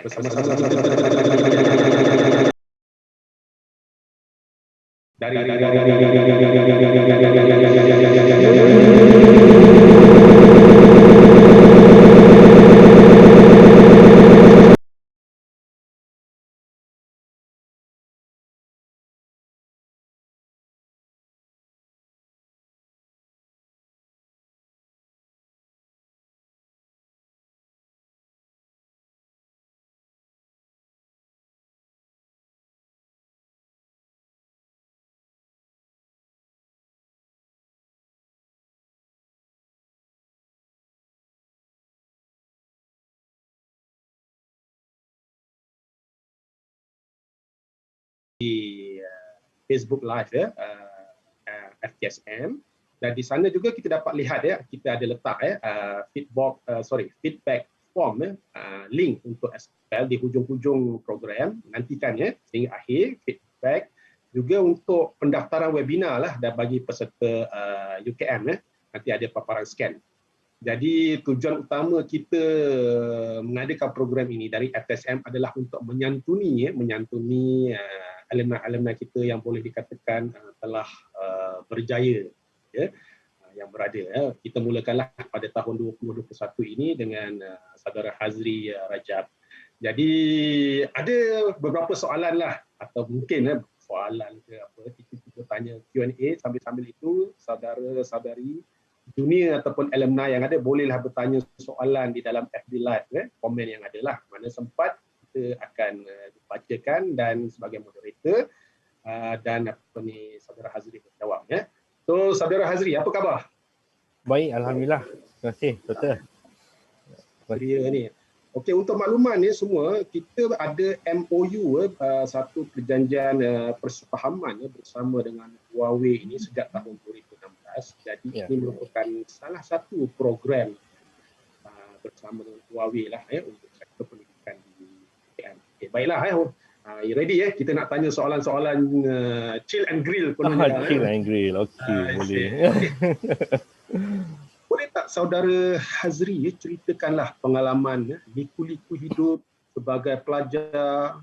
Bersama-sama kita dari Facebook Live ya, FTSM, dan di sana juga kita dapat lihat ya, kita ada letak feedback form ya, link untuk SPL di hujung-hujung program, nantikan ya sehingga akhir feedback, juga untuk pendaftaran webinar lah dan bagi peserta UKM ya, nanti ada paparan scan. Jadi tujuan utama kita mengadakan program ini dari FTSM adalah untuk menyantuni alumni-alumni kita yang boleh dikatakan telah berjaya ya, yang berada ya. Kita mulakanlah pada tahun 2021 ini dengan saudara Hazri Rajab. Jadi ada beberapa soalan lah, atau mungkin soalan ke apa, kita tanya Q&A sambil-sambil itu saudara-saudari junior ataupun alumni yang ada bolehlah bertanya soalan di dalam FB Live komen yang ada lah, mana sempat kita akan bacakan dan sebagai moderator dan saudara Hazri berjawab ya. So saudara Hazri, apa khabar? Baik, alhamdulillah. Terima kasih Dr. Ni. Okey, untuk makluman ni semua, kita ada MOU satu perjanjian persefahaman bersama dengan Huawei ini sejak tahun 2016. Jadi ini merupakan salah satu program bersama dengan Huawei lah untuk sektor pendidikan di UKM. Okay, baiklah you ready kita nak tanya soalan-soalan chill and grill chill and grill. Okey, boleh. Boleh tak saudara Hazri ceritakanlah pengalaman liku-liku hidup sebagai pelajar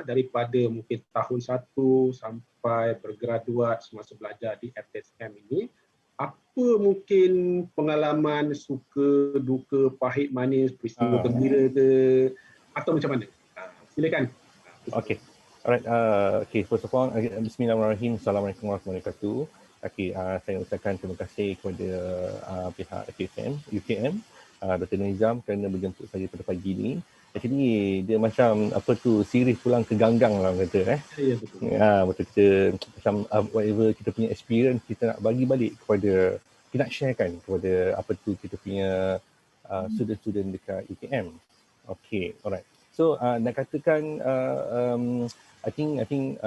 daripada mungkin tahun 1 sampai bergraduat semasa belajar di FTSM ini. Apa mungkin pengalaman suka, duka, pahit, manis, peristiwa gembira ke, atau macam mana? Silakan. Okey. Alright, first of all, bismillahirrahmanirrahim. Assalamualaikum warahmatullahi wabarakatuh. Saya ucapkan terima kasih kepada pihak UKM, Dr. Nizam kerana menjemput saya pada pagi ini. Actually dia macam series pulang ke ganggang lah kata Ya, betul. Betul, kita macam whatever kita punya experience kita nak bagi balik kepada, kita nak sharekan kepada kita punya student-student dekat UKM. Okay, alright. So nak katakan I think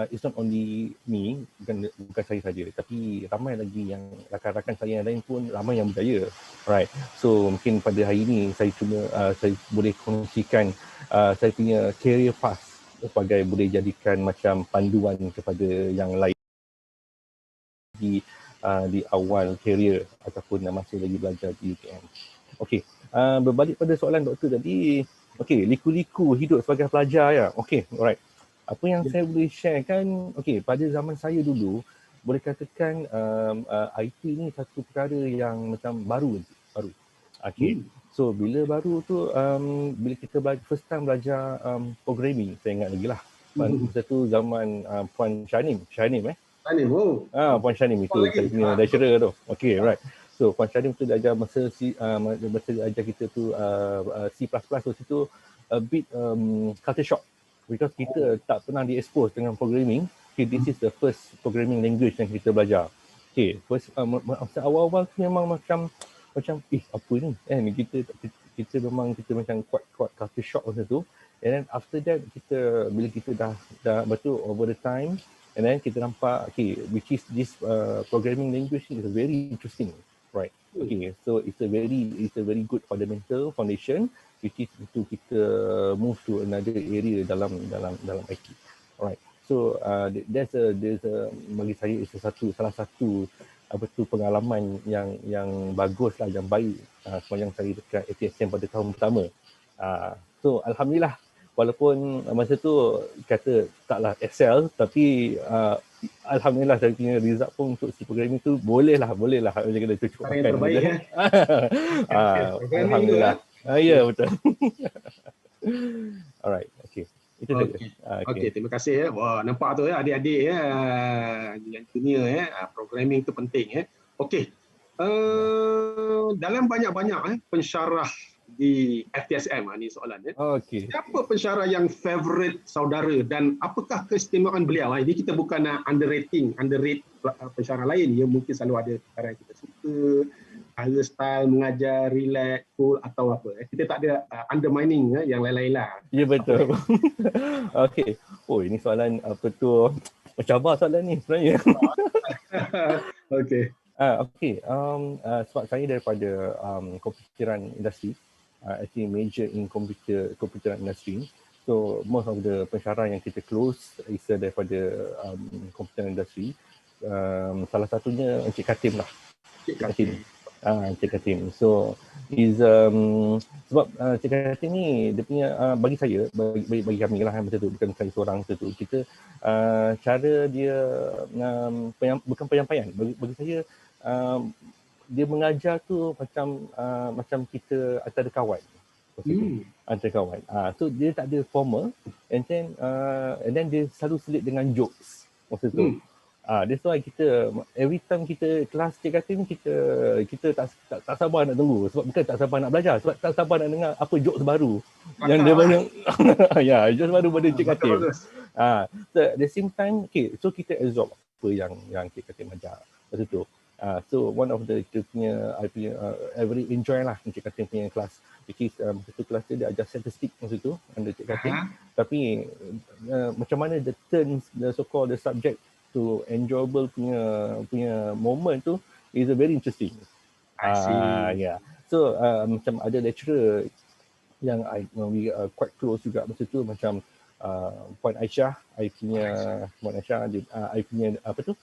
it's not only me, bukan saya saja, tapi ramai lagi yang rakan-rakan saya yang lain pun ramai yang berjaya. Right. So mungkin pada hari ini saya saya boleh kongsikan saya punya career path sebagai boleh jadikan macam panduan kepada yang lain di awal career ataupun masih lagi belajar di UKM. Okey, berbalik pada soalan doktor tadi, okey, liku-liku hidup sebagai pelajar ya. Okey, alright. Apa yang saya boleh sharekan, okey, pada zaman saya dulu, boleh katakan IT ni satu perkara yang macam baru. Okey. So bila baru tu, bila kita first time belajar programming, saya ingat lagi lah. Masa tu zaman Puan Shanim. Shanim. Puan Shanim itu saya punya lecturer tu. Okey, right. So Puan Shanim tu dia ajar masa dia ajar kita tu C++ tu situ a bit culture shock. Because kita tak pernah di-expose dengan programming. Okay, this is the first programming language yang kita belajar. Okay, first masa awal-awal tu memang macam apa ni? Kita memang macam kuat culture shock masa tu. And then after that bila kita dah betul over the time, and then kita nampak which is this programming language is very interesting, right? Okay, so it's a very good fundamental foundation which is to kita move to another area dalam IT. Alright. So there's a bagi saya itu salah satu pengalaman yang bagus lah, yang baik sepanjang saya dekat ATSM pada tahun pertama. So alhamdulillah, walaupun masa tu kata taklah excel, tapi alhamdulillah saya punya result pun untuk si programming tu boleh lah macam kena cucuk Cara yang makan terbaik gitu. ya. Okay. Programming tu Alhamdulillah. Ya betul. Alright, okay. Itu saja. Okey. Okay. Okey, terima kasih ya. Wah, nampak tu ya adik-adik ya yang junior ya, programming tu penting ya. Okey. Dalam banyak-banyak pensyarah di FTSM ni soalan ya. Okay. Siapa pensyarah yang favorite saudara dan apakah keistimewaan beliau? Ini kita bukan underrate pensyarah lain. Ya, mungkin selalu ada perkara yang kita suka, cara style mengajar, relax, cool atau apa. Kita tak ada undermining yang lain-lain lah. Ya betul. Okay. Oh, ini soalan apa tu? Mencabar soalan ni sebenarnya. Okay. Okay. Sebab saya daripada komputeran industri, actually major in komputeran industri. So most of the pensyarah yang kita close is daripada komputeran industri. Salah satunya Encik Katim lah. Encik Katim. So is sebab Encik Katim ni dia punya bagi saya, bagi kami lah macam tu, bukan saya seorang macam tu. Kita cara dia bukan penyampaian. Bagi saya dia mengajar tu macam kita antara kawan. Antara kawan. So dia tak ada formal, and then dia selalu selit dengan jokes masa tu. That's why kita every time kita kelas Cik Katim, kita tak sabar nak tunggu. Sebab bukan tak sabar nak belajar, sebab tak sabar nak dengar apa jokes baru yang dia banyak. Ya, jokes baru pada Cik Katim. So at the same time, okay, so kita absorb apa yang Cik Katim ajar masa tu. So one of the kita punya I very enjoy lah Cik Katim punya kelas, which is masa tu kelas dia ajar statistik masa tu under Cik Katim. Tapi macam mana the turns, the so called the subject to enjoyable punya moment tu is very interesting. I see. Yeah. So macam ada lecturer yang we quite close juga masa tu, macam Puan Aisyah, I punya apa tu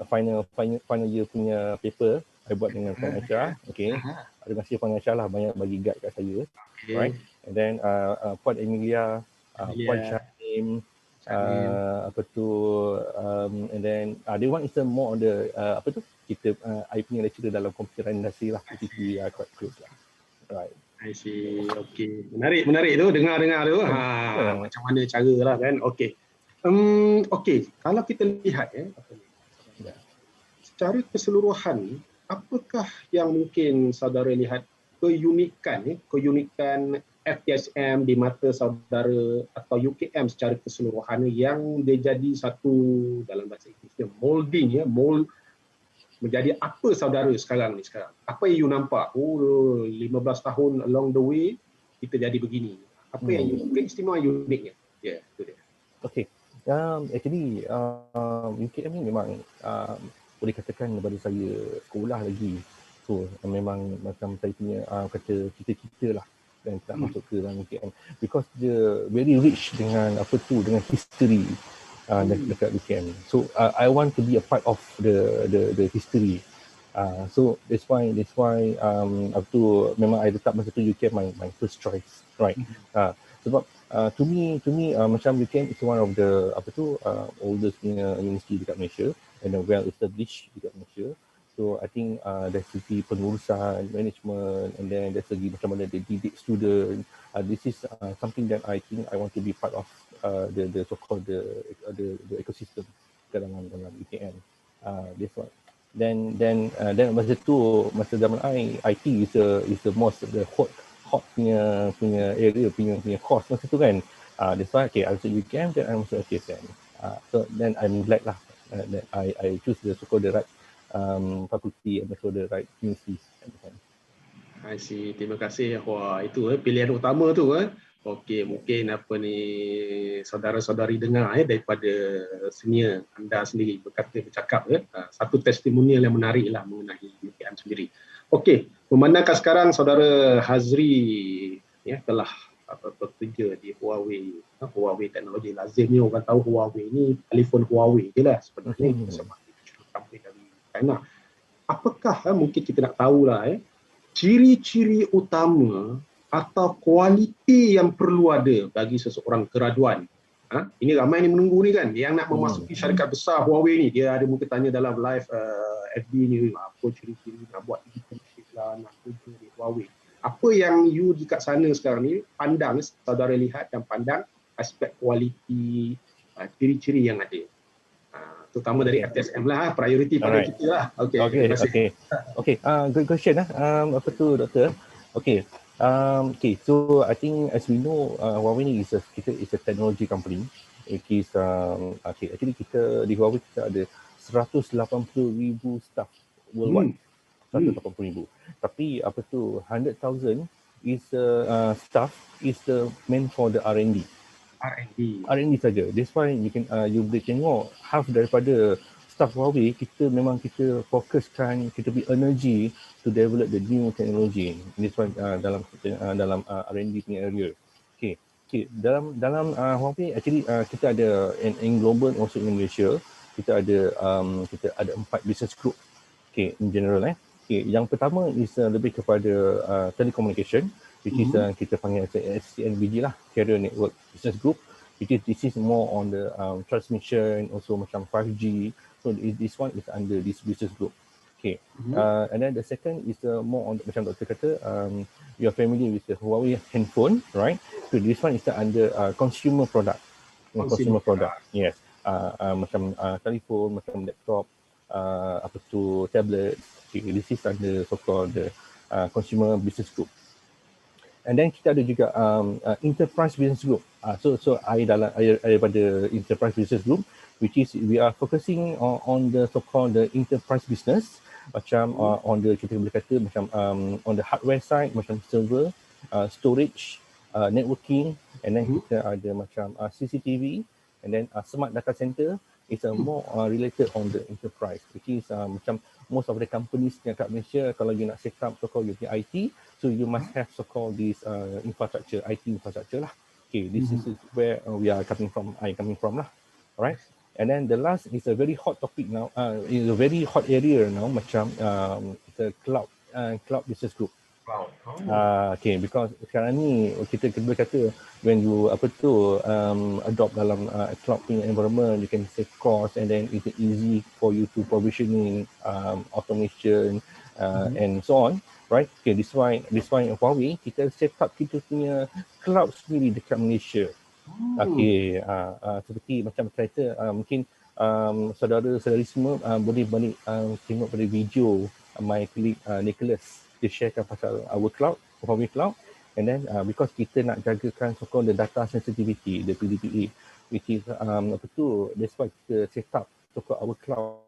final year punya paper I buat dengan Puan Aisyah. Okay. Terima kasih Puan Aisyah lah, banyak bagi guide kat saya. Okay. Right. And then Puan Emilia, Puan Syahim, apa tu and then the one is more on the apa tu kita I punya lecturer dalam komputer industri lah, which we are quite close lah. Right. I see. Okay. Menarik tu, dengar tu. Macam mana cara lah kan. Okay. Okay, kalau kita lihat secara keseluruhan, apakah yang mungkin saudara lihat keunikan FTSM di mata saudara atau UKM secara keseluruhan yang dia jadi satu, dalam bahasa Inggerisnya molding mold menjadi apa saudara sekarang ni. Apa yang you nampak 15 tahun along the way kita jadi begini, apa yang keistimewaan uniknya? Itu dia. Okay. Actually UKM ni memang boleh katakan daripada saya sekolah lagi, so memang macam saya punya kata cita-cita lah dan tak masuk ke dalam UKM, because dia very rich dengan dengan history dekat UKM. So I want to be a part of the history. So that's why up to memang I letak masa tu UKM my first choice, right? Sebab to me macam UKM is one of the oldest university dekat Malaysia and well established dekat Malaysia. So I think dari segi pengurusan, management, and then dari segi macam mana they didik student, this is something that I think I want to be part of the so-called the ecosystem dalam UKM. That's what. Then masa tu, masa zaman IT is the most the hot punya area, punya course masa tu kan. That's why I masuk UKM, then I masuk FTSM. So then I'm glad lah that I choose the so-called the right fakulti and also the right university. I see. Terima kasih. Wah, itu pilihan utama tu. Okey, mungkin saudara-saudari dengar daripada senior anda sendiri bercakap satu testimonial yang menarik lah mengenai UKM sendiri. Okey, memandangkan sekarang saudara Hazri telah bekerja di Huawei teknologi. Lazimnya orang tahu Huawei ni telefon Huawei je lah sebenarnya, sebab company dari China. Apakah mungkin kita nak tahulah ciri-ciri utama atau kualiti yang perlu ada bagi seseorang graduan. Ini ramai ni menunggu ni kan, yang nak memasuki syarikat besar Huawei ni, dia ada mungkin tanya dalam live FB ni, apa ciri-ciri nak buat internship lah, nak kerja di Huawei. Apa yang you dekat sana sekarang ni pandang, saudara lihat dan pandang aspek kualiti, ciri-ciri yang ada. Terutama dari FTSM lah, priority pada kita lah. Terima kasih. Good question apa tu doktor? So I think as we know, Huawei is a technology company. It is actually kita di Huawei kita ada 180,000 staff worldwide. 180,000. Tapi apa tu 100,000 is staff is meant for the R&D saja. That's why you boleh tengok half daripada staff Huawei kita memang kita fokuskan, kita beri energy to develop the new technology. This one dalam R&D punya area. Dalam Huawei actually kita ada in global also in Malaysia kita ada 4 business group in general. Yang pertama is lebih kepada telecommunication, which is kita panggil SCNBG lah, Carrier Network Business Group, which is this is more on the transmission, also macam 5G. So this one is under this business group. And then the second is more on macam doktor kata, you are familiar with the Huawei handphone, right? So this one is under consumer product. Consumer product. Yes. Macam telefon, macam laptop, apa tu tablet. This is under so-called the consumer business group. And then kita ada juga enterprise business group. So I daripada enterprise business group, which is we are focusing on the so-called the enterprise business, macam on the kita boleh kata macam on the hardware side, macam server, storage, networking, and then kita ada macam CCTV, and then smart data center. It's more related on the enterprise, which is macam most of the companies yang kat Malaysia, kalau you nak set up so-called your IT, so you must have so-called this infrastructure, IT infrastructure lah. This is where we are coming from, I coming from lah. Alright. And then the last is a very hot topic now, is a very hot area now, macam the cloud business group. Because sekarang ni kita boleh kata when you adopt dalam cloud punya environment, you can save cost, and then it's easy for you to provisioning, automation, and so on, right? This why Huawei kita set up kita punya cloud sendiri dekat Malaysia. Seperti macam kata mungkin saudara-saudari semua boleh balik tengok pada video my colleague Nicholas, dia sharekan pasal our cloud, Huawei cloud, and then because kita nak jagakan so-called the data sensitivity, the PDPA, which is that's why kita set up so-called our cloud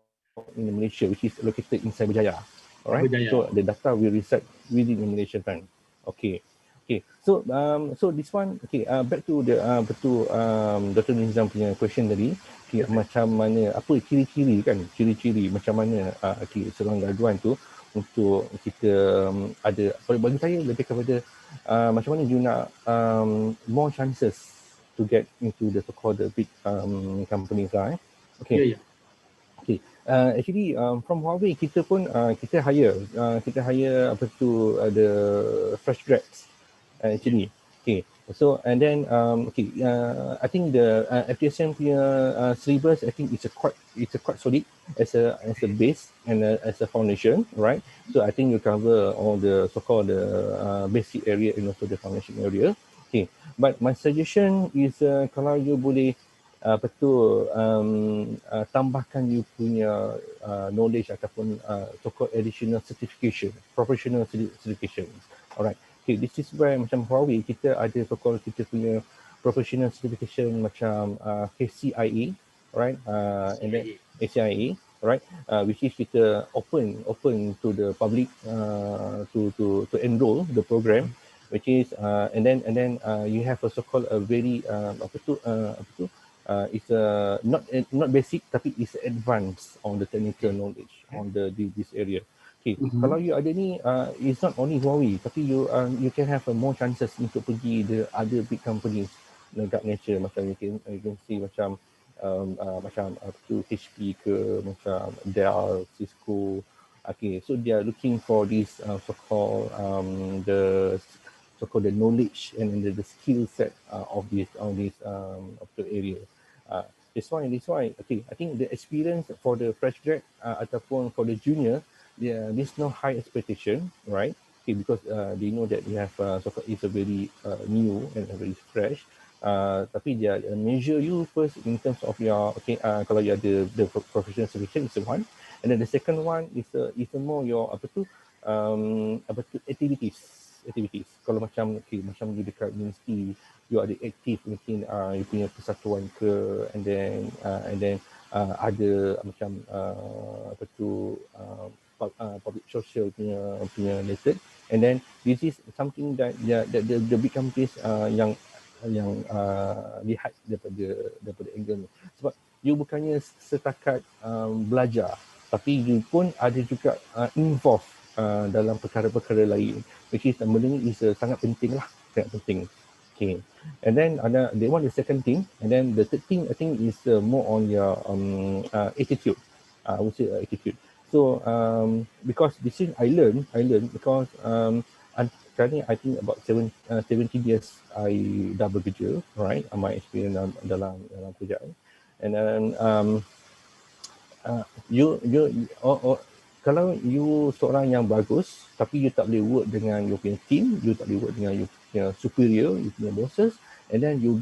in Malaysia, which is located in Cyberjaya. Alright, so the data will reside within the Malaysian time. So this one, back to the Dr. Nizam punya question tadi, macam mana, apa ciri-ciri kan, ciri-ciri macam mana seorang graduan tu untuk kita ada, bagi saya lebih kepada macam mana you nak more chances to get into the so-called the big companies lah. Actually from Huawei kita pun kita hire ada fresh grads actually. So and then I think the FTSM punya syllabus, I think it's a quite solid as a base and as a foundation, right? So I think you cover all the so-called basic area and also the foundation area. But my suggestion is kalau you boleh tambahkan you punya knowledge ataupun so-called additional certification, professional certification. Alright. This is where macam Huawei kita ada so-called kita punya professional certification macam KCIA, right? And then ACIA, right? Which is kita open to the public to enroll the program, which is and then you have a so-called a very it's not basic tapi it's advanced on the technical knowledge on this area. Kalau you ada ni, it's not only Huawei, tapi you can have more chances untuk pergi the other big companies dekat Malaysia, macam you can see macam HP ke, macam Dell, Cisco. So they are looking for this so-called the so-called the knowledge and the skill set of this of the area. That's why okay, I think the experience for the fresh grad ataupun for the junior, there's no high expectation, right? Okay, because they know that they have so-called it's a very new and very fresh. Tapi dia measure you first in terms of your kalau you ada the professional certification is one, and then the second one is more your activities. Kalau macam macam you dekat universiti, you ada aktif mungkin you punya persatuan ke, and then ada macam public social punya lesson, and then this is something that the big companies yang lihat daripada angle ni. Sebab you bukannya setakat belajar, tapi you pun ada juga involve dalam perkara-perkara lain, which is benda ni is sangat penting. Okay, and then they want the second thing, and then the third thing I think is more on your attitude. I would say attitude. So because this is I learned because currently I think about 17 years I dah bekerja, right? My experience dalam kerjaan, and then kalau you seorang yang bagus tapi you tak boleh work dengan you punya team, you tak boleh work dengan you punya superior, you punya bosses, and then you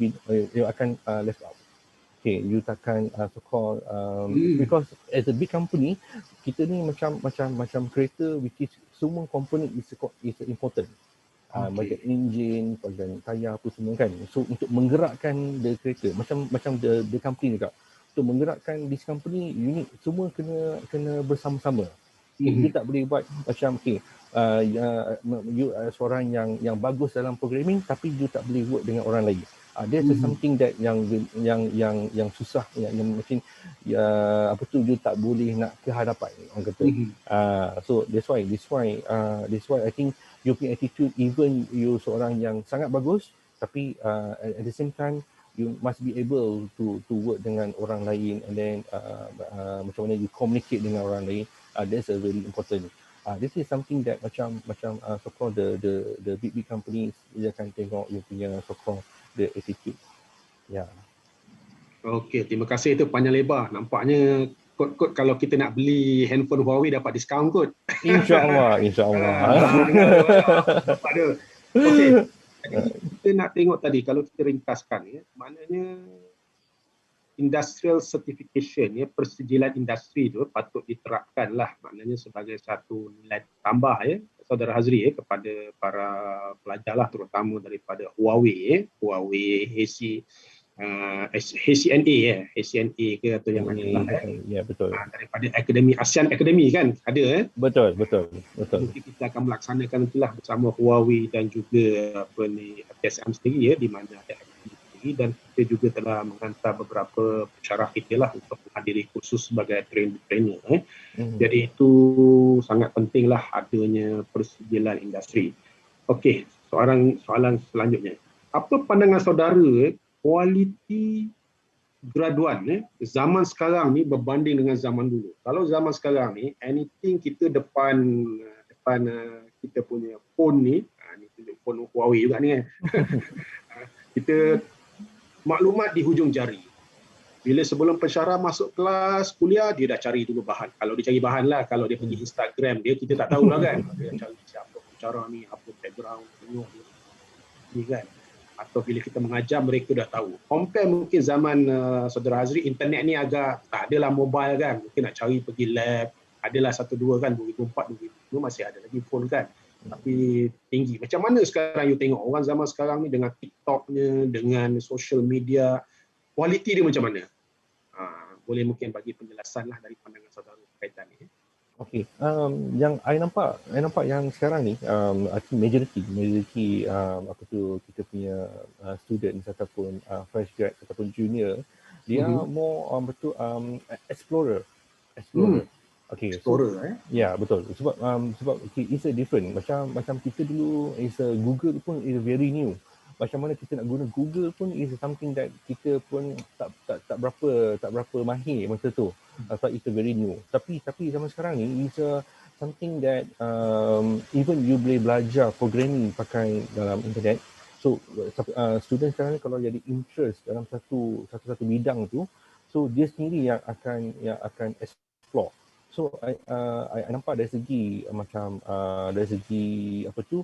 akan left out. Okay, you takkan so-called because as a big company, kita ni macam kereta, which is semua component is important. Bagian enjin, bagian tayar apa semua kan. So untuk menggerakkan the kereta, macam the company juga. Untuk menggerakkan this company, unit semua kena bersama-sama. You tak boleh buat macam you seorang yang bagus dalam programming tapi you tak boleh work dengan orang lain. There's something that yang susah, yang mungkin you tak boleh nak ke hadapan orang kata. So that's why I think you punya attitude, even you seorang yang sangat bagus, tapi at the same time you must be able to work dengan orang lain, and then macam mana you communicate dengan orang lain. That's a very important. This is something that macam so-called the big companies dia akan tengok you punya so-called the attitude. Ya. Okey, terima kasih, itu panjang lebar. Nampaknya kod kalau kita nak beli handphone Huawei dapat diskaun kot. InsyaAllah. Okey. Kita nak tengok tadi, kalau kita ringkaskan maknanya industrial certification, persejilan industri tu patut diterapkan lah, maknanya sebagai satu nilai tambah Saudara Hazri kepada para pelajar lah, terutama daripada Huawei, HCNA ke atau yang mana lah. Ya, betul. Daripada akademi ASEAN Academy kan ada. Betul. Mungkin kita akan melaksanakan itulah bersama Huawei dan juga TSM sendiri di mana ada akademi sendiri, dan kita juga telah menghantar beberapa pensyarah kita lah untuk menghadiri kursus sebagai trainer. Jadi itu sangat pentinglah adanya persejilan industri. Okey, soalan selanjutnya. Apa pandangan saudara kualiti graduan zaman sekarang ni berbanding dengan zaman dulu? Kalau zaman sekarang ni, anything kita depan kita punya phone ni tunjuk phone Huawei juga ni kita maklumat di hujung jari. Bila sebelum pensyarah masuk kelas kuliah, dia dah cari dulu bahan. Kalau dia cari bahan lah, kalau dia pergi Instagram dia, kita tak tahu lah kan. Dia cari siapa pensyarah ni, apa background, tengok ni kan. Atau bila kita mengajar, mereka dah tahu. Compare mungkin zaman Saudara Hazri, internet ni agak tak adalah mobile kan. Mungkin nak cari pergi lab, adalah 1-2 kan, 2004, 2005 masih ada lagi phone kan. Tapi tinggi. Macam mana sekarang you tengok orang zaman sekarang ni dengan TikToknya, dengan social media, kualiti dia macam mana? Boleh mungkin bagi penjelasan lah dari pandangan saudara berkaitan ni. Okey, yang I nampak yang sekarang ni, I think majority kita punya students ataupun fresh grad ataupun junior, dia more explorer. Okay, explorer ya, betul. Sebab okay, it's a different. Macam kita dulu Google pun is very new. Macam mana kita nak guna Google pun is something that kita pun tak berapa mahir masa tu. It's very new. Tapi zaman sekarang ni something that even you boleh belajar programming pakai dalam internet. So student sekarang ni kalau jadi interest dalam satu bidang tu, so dia sendiri yang akan explore. So I nampak dari segi macam dari segi apa tu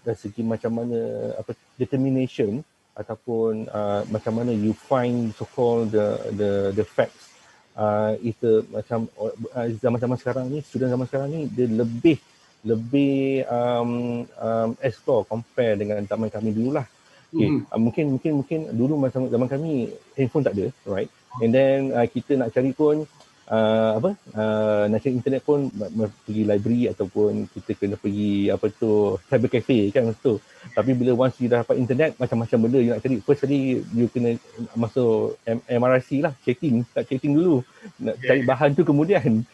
dari segi macam mana determination ataupun macam mana you find so called the facts. Itu macam zaman-zaman sekarang ni, student zaman sekarang ni dia lebih explore compare dengan zaman kami dulu lah. Okay. Mungkin dulu masa zaman kami handphone tak ada, right? And then kita nak cari pun nak cari internet pun pergi library ataupun kita kena pergi cyber cafe kan masa tu. Tapi bila once you dah dapat internet, macam-macam benda you nak cari. First kali you kena masuk MRC lah, chatting dulu. Nak cari bahan tu kemudian.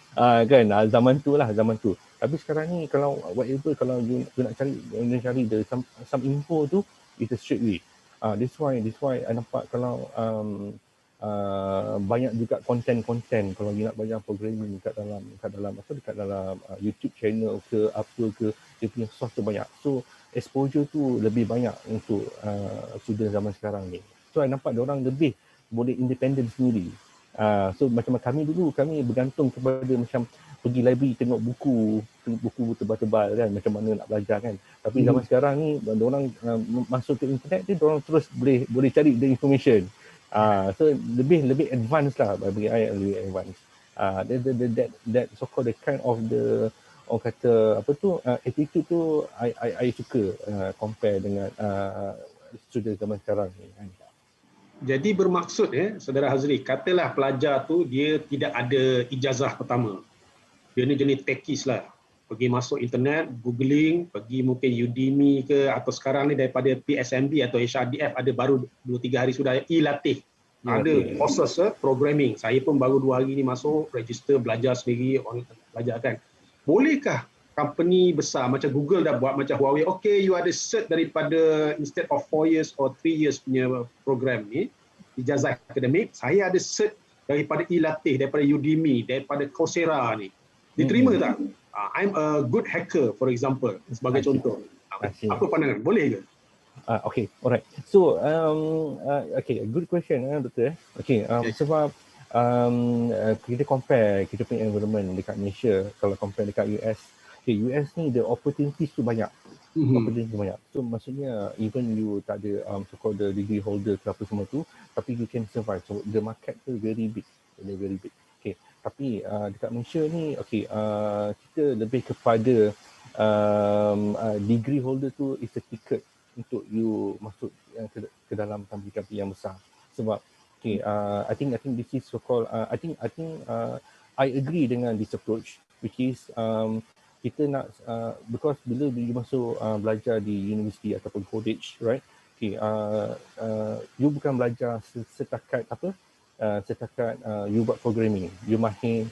Kan zaman tu. Tapi sekarang ni kalau whatever, kalau you nak cari some info tu, it's a straight way. This why I nampak kalau banyak juga konten kalau you nak belajar programming dekat dalam YouTube channel ke apa ke, dia punya source tu banyak. So exposure tu lebih banyak untuk student zaman sekarang ni. So I nampak dia orang lebih boleh independent sendiri. So macam kami dulu, kami bergantung kepada macam pergi library tengok buku tebal-tebal kan, macam mana nak belajar kan. Tapi zaman sekarang ni dia orang masuk ke internet, dia orang terus boleh cari the information. So lebih advance lah bagi saya, lebih advance. That so called the kind of the orang kata attitude tu I suka compare dengan student zaman sekarang ni kan. Jadi bermaksud Saudara Hazri, katalah pelajar tu dia tidak ada ijazah pertama. Dia ni jenis tekis lah. Pergi masuk internet, googling, pergi mungkin Udemy ke, atau sekarang ni daripada PSMB atau HRDF ada baru 2-3 hari sudah e-latih. Ada courses programming. Saya pun baru 2 hari ni masuk, register, belajar sendiri, orang belajar kan. Bolehkah company besar macam Google dah buat, macam Huawei, okay, you ada cert daripada instead of 4 years or 3 years punya program ni, ijazah akademik, saya ada cert daripada e-latih, daripada Udemy, daripada Coursera ni. Diterima tak? I'm a good hacker, for example, sebagai contoh. Apa pandangan? Boleh ke? Okay, alright. So, okay, good question, Doktor. Okay, sebab kita compare kita punya environment dekat Malaysia, kalau compare dekat US, okay, US ni the opportunities tu banyak. Opportunities banyak. So, maksudnya even you tak ada so-called the degree holder ke apa semua tu, tapi you can survive. So, the market tu very big. Very big. Okay, tapi dekat Malaysia ni, okay, kita lebih kepada degree holder tu is a ticket untuk you masuk ke dalam company yang besar. Sebab okay, I think this is so called I think I agree dengan this approach, which is kita nak because bila you masuk belajar di university ataupun college, right? Okay, you bukan belajar setakat you buat programming, you mahir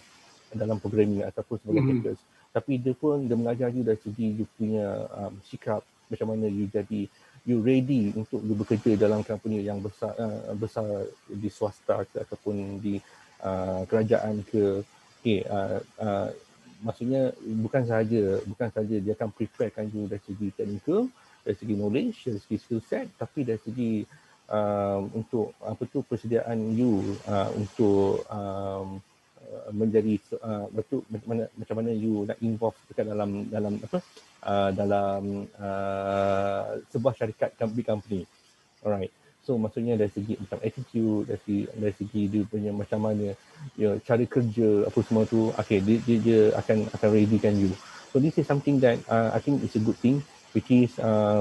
dalam programming ataupun sebagai hackers. Tapi dia mengajar you dari segi you punya sikap, macam mana you ready untuk you bekerja dalam company yang besar di swasta ke ataupun di kerajaan ke. Okay, maksudnya bukan sahaja dia akan preparekan you dari segi technical, dari segi knowledge, dari segi skill set, tapi dari segi untuk persediaan you untuk menjadi macam mana you nak involve dekat dalam sebuah syarikat company. Alright. So maksudnya dari segi macam attitude, dari segi dia punya macam mana cara kerja apa semua tu, okay, dia akan readykan you. So this is something that I think is a good thing, which is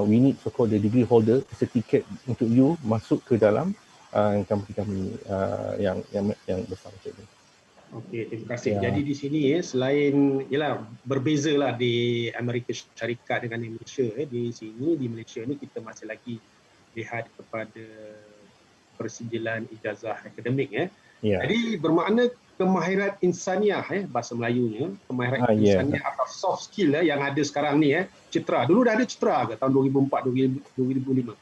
we need so called the degree holder as a ticket untuk you masuk ke dalam company yang besar macam ni. Okey, terima kasih. Jadi di sini selain berbezalah di Amerika Syarikat dengan di Malaysia, di sini di Malaysia ni kita masih lagi lihat kepada persijilan ijazah akademik Jadi bermakna kemahiran insaniah bahasa Melayunya, kemahiran insaniah atau soft skill yang ada sekarang ni Citra. Dulu dah ada Citra ke tahun 2004 2005?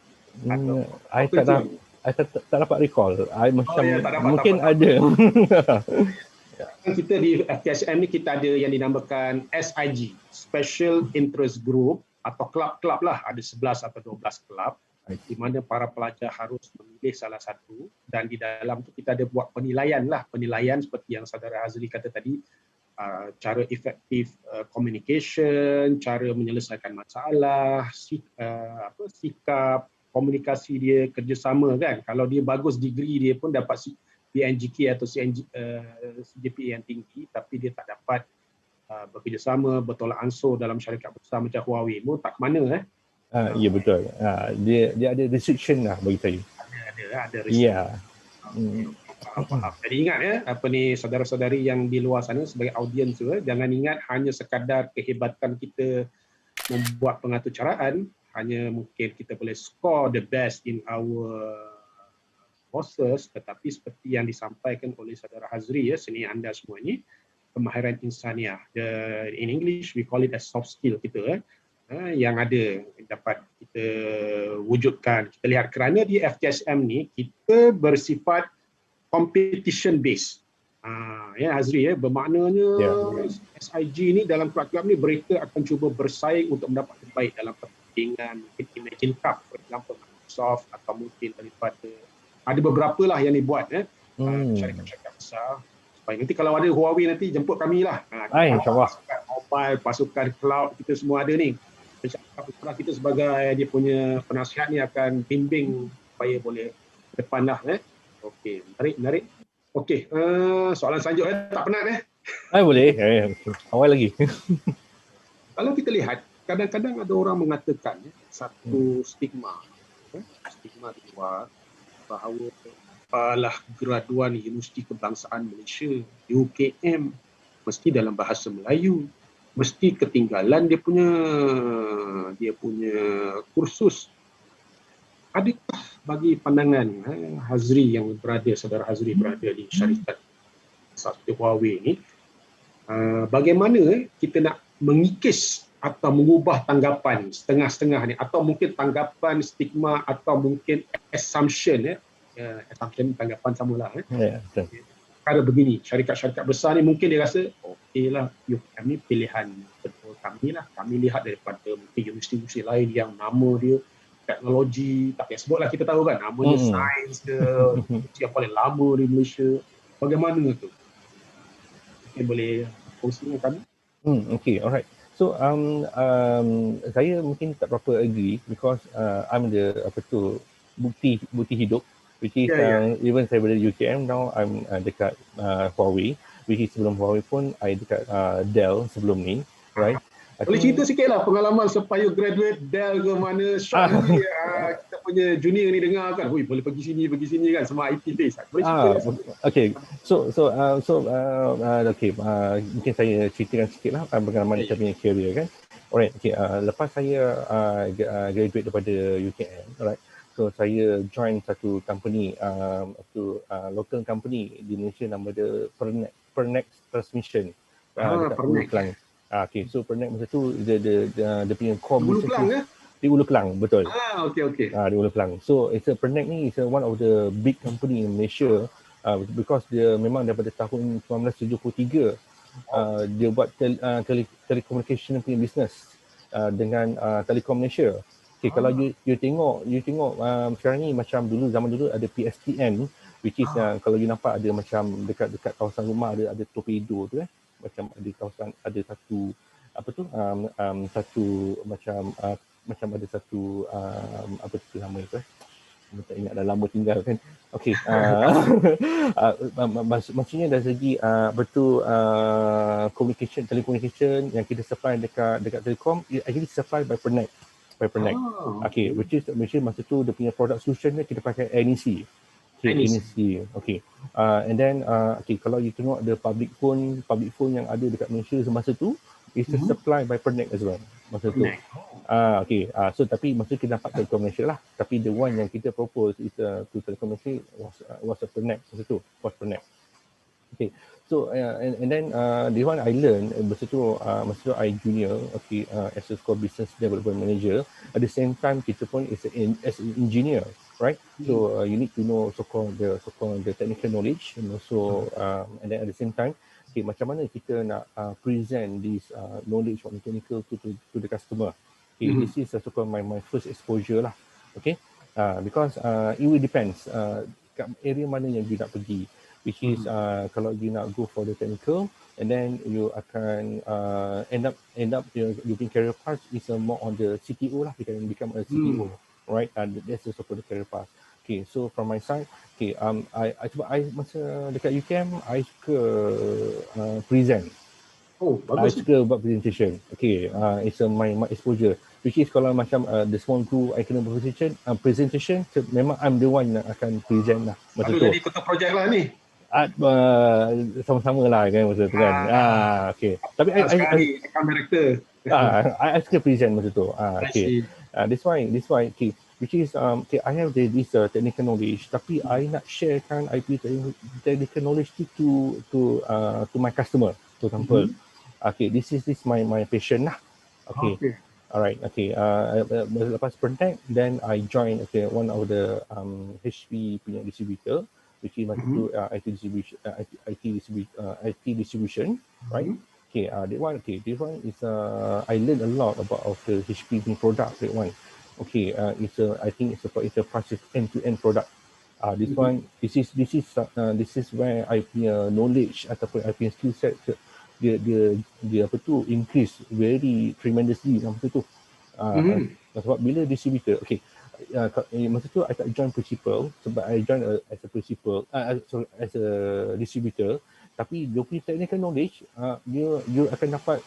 I tak dapat recall. Mungkin ada. Kita di FTSM ni kita ada yang dinamakan SIG, Special Interest Group, atau kelab-kelab lah, ada 11 atau 12 kelab di mana para pelajar harus memilih salah satu, dan di dalam tu kita ada buat penilaian seperti yang saudara Hazri kata tadi, cara efektif communication, cara menyelesaikan masalah, sikap, komunikasi dia, kerjasama kan. Kalau dia bagus degree dia pun dapat PNGK atau CGPA yang tinggi, tapi dia tak dapat bekerjasama, bertolak ansur dalam syarikat besar macam Huawei pun tak ke mana. Ya betul. Dia ada restriction lah bagi saya. Ada restriction. Ya. Faham. Jadi ingat saudara-saudari yang di luar sana sebagai audiens tu, jangan ingat hanya sekadar kehebatan kita membuat pengaturcaraan, hanya mungkin kita boleh score the best in our courses, tetapi seperti yang disampaikan oleh saudara Hazri seni anda semua ini, kemahiran insaniah. In English we call it as soft skill kita yang ada dapat kita wujudkan. Kita lihat kerana di FTSM ni kita bersifat competition based. Hazri bermaknanya SIG ni dalam kelab-kelab ni mereka akan cuba bersaing untuk mendapat terbaik dalam pertandingan mungkin Imagine Cup, for example Microsoft, atau mungkin daripada ada beberapa lah yang dibuat syarikat-syarikat besar, supaya nanti kalau ada Huawei nanti jemput kami lah. Pasukan mobile, pasukan cloud, kita semua ada ni. Kita sebagai dia punya penasihat ni akan bimbing supaya boleh depan lah. Okey, menarik. Okey, soalan selanjutnya tak penat Boleh. Awal lagi. Kalau kita lihat, kadang-kadang ada orang mengatakan satu stigma di luar bahawa graduan Universiti Kebangsaan Malaysia UKM mesti dalam bahasa Melayu, mesti ketinggalan dia punya kursus. Adakah bagi pandangan saudara Hazri berada di syarikat seperti Huawei ni, bagaimana kita nak mengikis atau mengubah tanggapan setengah-setengah ni, atau mungkin tanggapan stigma atau mungkin assumption assumption tanggapan samalah Kalau begini, syarikat-syarikat besar ni mungkin dia rasa okeylah, UKM ni pilihan betul kami lah. Kami lihat daripada mungkin universiti-universiti lain yang nama dia teknologi, tak payah sebutlah, kita tahu kan namanya sains ke, yang paling lama di Malaysia. Bagaimana tu? Mungkin boleh kongsi dengan kami? Okay, alright. So saya mungkin tak berapa agree because I'm the bukti hidup, which is even saya berada di UKM now, I'm dekat Huawei, which is sebelum Huawei pun I dekat Dell sebelum ni, right? Boleh cerita sikit lah pengalaman supaya graduate Dell ke mana, Sean ni kita punya junior ni dengar kan, boleh pergi sini kan, semua IT base. Boleh cerita okay. So mungkin saya ceritakan sikit lah pengalaman saya punya career kan. Alright, okay. Lepas saya graduate daripada UKM, alright. So saya join satu company, local company di Malaysia, nama dia Pernex Transmission. Dekat Hulu Kelang. Okay, so Pernex masa tu dia punya core Hulu Kelang di Hulu Kelang, betul. Okay. Di Hulu Kelang. So Pernex ni is one of the big company in Malaysia because dia memang daripada tahun 1973 dia buat telecommunication punya business dengan Telekom Malaysia. Okay, kalau you tengok sekarang ni macam zaman dulu ada PSTN, which is kalau you nampak ada macam dekat kawasan rumah ada torpedo tu macam ada kawasan, ada satu satu macam ada satu apa tu nama itu tak ingat, dah lama tinggal kan. Okey, maksudnya dari segi telecommunication yang kita supply dekat Telekom, actually supply by Pernex. Okay, which is masa tu dia punya product solution dia kita pakai NEC. NEC. Okay. And then kalau you tengok the public phone yang ada dekat Malaysia semasa tu is supply by Pernex as well masa tu. Okay. So tapi masa kita dapat Telekom Malaysia lah, tapi the one yang kita propose is to Telekom Malaysia was a Pernex masa tu, was Pernex. Okay, so and then this one I learn masa tu I junior, okay, as a core business development manager. At the same time kita pun as an engineer, right? So you need to know so-called the technical knowledge, and also and then at the same time, okay, macam mana kita nak present this knowledge of mechanical to the customer. Okay, this is so-called my first exposure lah. Okay, because it will depends kat area mana yang you nak pergi. Which is kalau you nak go for the technical, and then you akan end up your career path is more on the CTO lah. You can become a CTO, right? And that's also for the career path. Okay, so from my side, okay, I masa dekat UKM, I suka present. Oh, I bagus. suka buat presentation. Okay, it's my exposure. Which is kalau macam the small group, I kena presentation, memang I'm the one yang akan present lah. Masa Lalu tu. jadi ketua projek lah ni. Sama-sama lah kan masa tu kan. Okay. Tapi sekarang ni account director. I suka present masa tu. Okay. This why okay. Which is okay, I have this technical knowledge, tapi I nak sharekan I punya technical knowledge to my customer. For example, okay, this is my passion lah. Okay. Alright, okay. Lepas Pertec, then I joined one of the HP punya distributor, which is IT distribution, right? Okay, this one is I learned a lot about of the HP product. That one, okay, I think it's a process end-to-end product. This is where I punya knowledge ataupun I punya skill set dia apa tu increase very tremendously masa tu. Sebab bila distributor, okay, masa tu I tak join principal sebab I join as a principal, as a distributor, tapi dia punya technical knowledge you akan dapat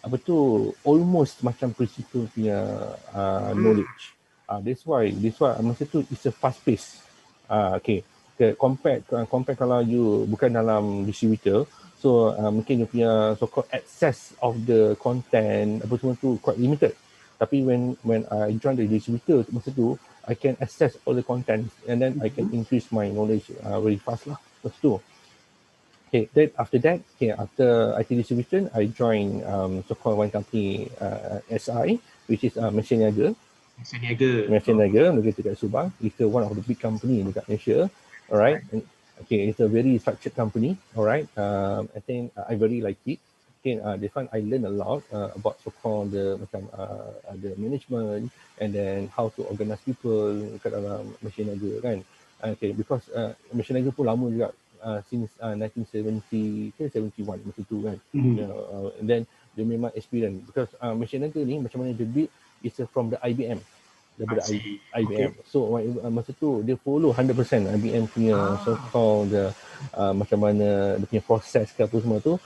apa tu almost macam principal punya knowledge. That's why masa tu it's a fast pace. Okay, compare kalau you bukan dalam distributor, so mungkin you punya so-called access of the content apa semua tu quite limited. Tapi when I join the distributor masa tu, I can access all the content and then I can increase my knowledge very fast lah. Masa tu. Okay, then after that, okay, after IT distribution, I joined so-called one company SI, which is Mesin Niaga. Mesin Niaga, dekat Subang. It's one of the big company dekat Malaysia. Alright. Okay, it's a very structured company. Alright. I think I very like it. Okay, this one I learn a lot about so-called the management and then how to organize people kat dalam Mesin Niaga kan. Okay, because Mesin Niaga pun lama juga. Since 1970 ke 71 masa tu kan. And then dia memang experience because Mesin Niaga ni macam mana dia build is from the IBM. Daripada IBM. Okay. So masa tu dia follow 100% IBM punya so-called macam mana dia punya proses ke apa semua tu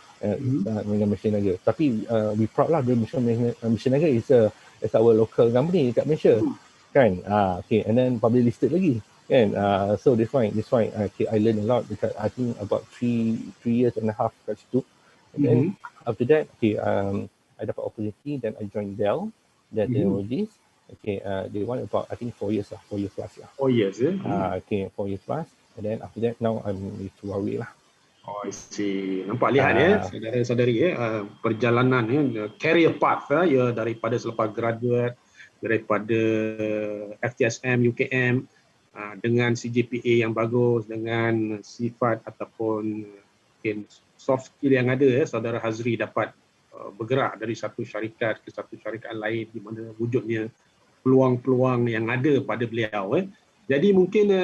dengan Mesin Niaga. Tapi we proud lah Mesin Niaga is our local company dekat Malaysia. Kan? Okay, and then public listed lagi. Kan? So this why okay, I learned a lot because I think about 3 years and a half kat situ. And then after that, okay, I dapat opportunity, then I joined Dell, Technologies. Okay, they want about I think 4 years plus lah. 4 years, okay, 4 years plus. And then after that, now I'm with Huawei lah. Oh, I see. Nampak lihat saudara-saudari perjalanan career path daripada selepas graduate, daripada FTSM, UKM, dengan CGPA yang bagus, dengan sifat ataupun mungkin soft skill yang ada, saudara Hazri dapat bergerak dari satu syarikat ke satu syarikat lain di mana wujudnya peluang-peluang yang ada pada beliau. Jadi mungkin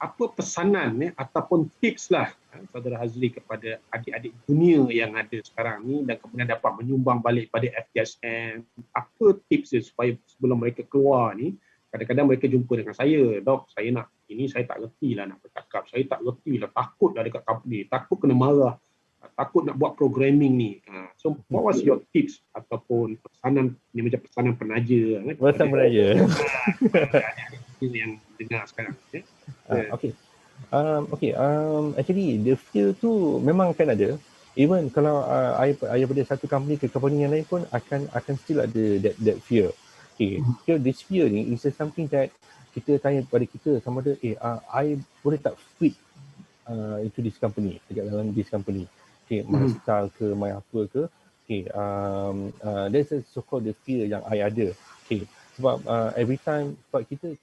apa pesanan ataupun tips lah saudara Hazri kepada adik-adik junior yang ada sekarang ni dan kemudian dapat menyumbang balik pada FTSM. Apa tips dia supaya sebelum mereka keluar ni, kadang-kadang mereka jumpa dengan saya, dok, saya nak ini, saya tak reti lah nak bercakap, saya tak reti lah, takut dah dekat company, takut kena marah, takut nak buat programming ni. So what was your tips ataupun pesanan ni, macam pesanan penaja pesan penaja yang dengar sekarang okay. Actually the fear tu memang akan ada. Even kalau I pada satu company ke company yang lain pun akan still ada that fear. Okay, so this fear ni is something that kita tanya kepada kita sama ada I boleh tak fit into this company, dekat dalam this company. Okay, MyStar ke, My apa ke. Okay, there's a so-called the fear yang I ada. Okay, sebab every time, sebab kita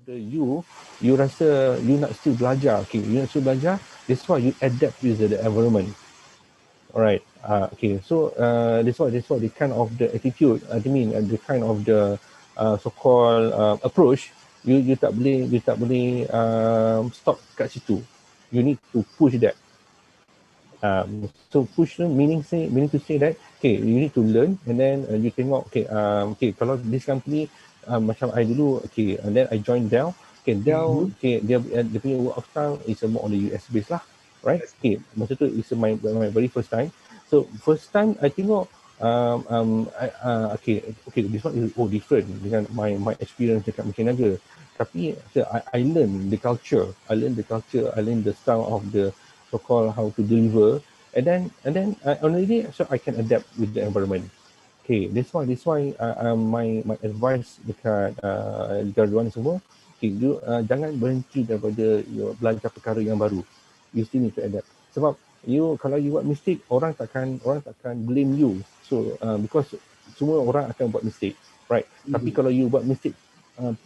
you rasa you nak still belajar. Okay, you nak still belajar, that's why you adapt with the environment. Alright, okay, so that's why the kind of the attitude, the kind of the so-called approach, you tak boleh stop kat situ. You need to push that. So push meaning to say that okay, you need to learn, and then you tengok okay, kalau this company macam I dulu, okay, and then I joined Dell. Okay, Dell, okay, dia punya work style is more on the US based lah, right? Okay, masa tu is my very first time. So first time I tengok okay, this one is different dengan my experience dekat Mesin Niaga. Tapi I learn the culture, I learn the style of the so-called how to deliver, and then already so I can adapt with the environment. Okay, that's why my advice dekat graduan semua, okay, you jangan berhenti daripada belajar perkara yang baru. You still need to adapt. Sebab kalau you buat mistake, orang takkan blame you. So because semua orang akan buat mistake, right? Tapi kalau you buat mistake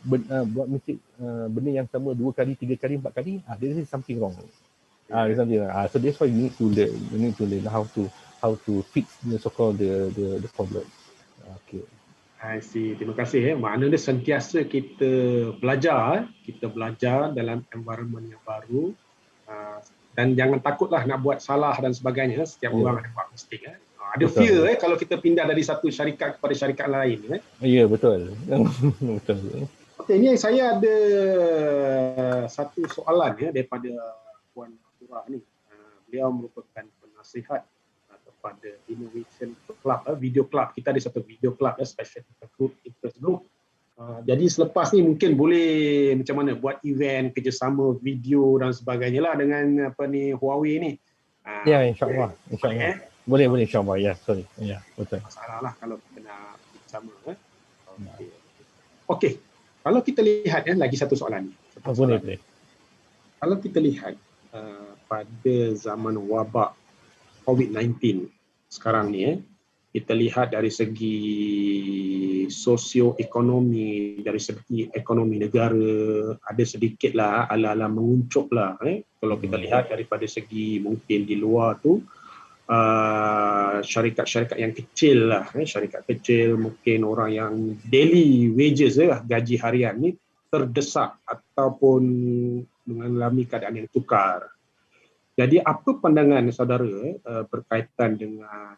benda yang sama 2 kali, 3 kali, 4 kali, there is something wrong. So that's why you need to learn how to fix the so-called the problem. Okay. I see. Terima kasih. Maknanya sentiasa kita belajar dalam environment yang baru, dan jangan takutlah nak buat salah dan sebagainya. Setiap orang ada buat mistake. Ada betul. Fear kalau kita pindah dari satu syarikat kepada syarikat lain. Ya, betul. Betul. Okey, ini saya ada satu soalan daripada Puan Surah ni. Beliau merupakan penasihat kepada Innovation Club, video club. Kita ada satu video club, special interest group. Jadi selepas ni mungkin boleh macam mana buat event kerjasama video dan sebagainya lah dengan Huawei ni. Ya, insyaAllah. Boleh insyaAllah. Ya, sorry. Ya, betul. Masalah lah kalau kita nak bersama. Okey. Kalau kita lihat lagi satu soalan ni. Boleh. Kalau kita lihat pada zaman wabak COVID-19 sekarang ni, kita lihat dari segi sosioekonomi, dari segi ekonomi negara, ada sedikitlah ala-ala menguncup lah. Kalau kita lihat daripada segi mungkin di luar tu, syarikat-syarikat yang kecil lah, syarikat kecil, mungkin orang yang daily wages gaji harian ni terdesak ataupun mengalami keadaan yang tukar. Jadi apa pandangan saudara berkaitan dengan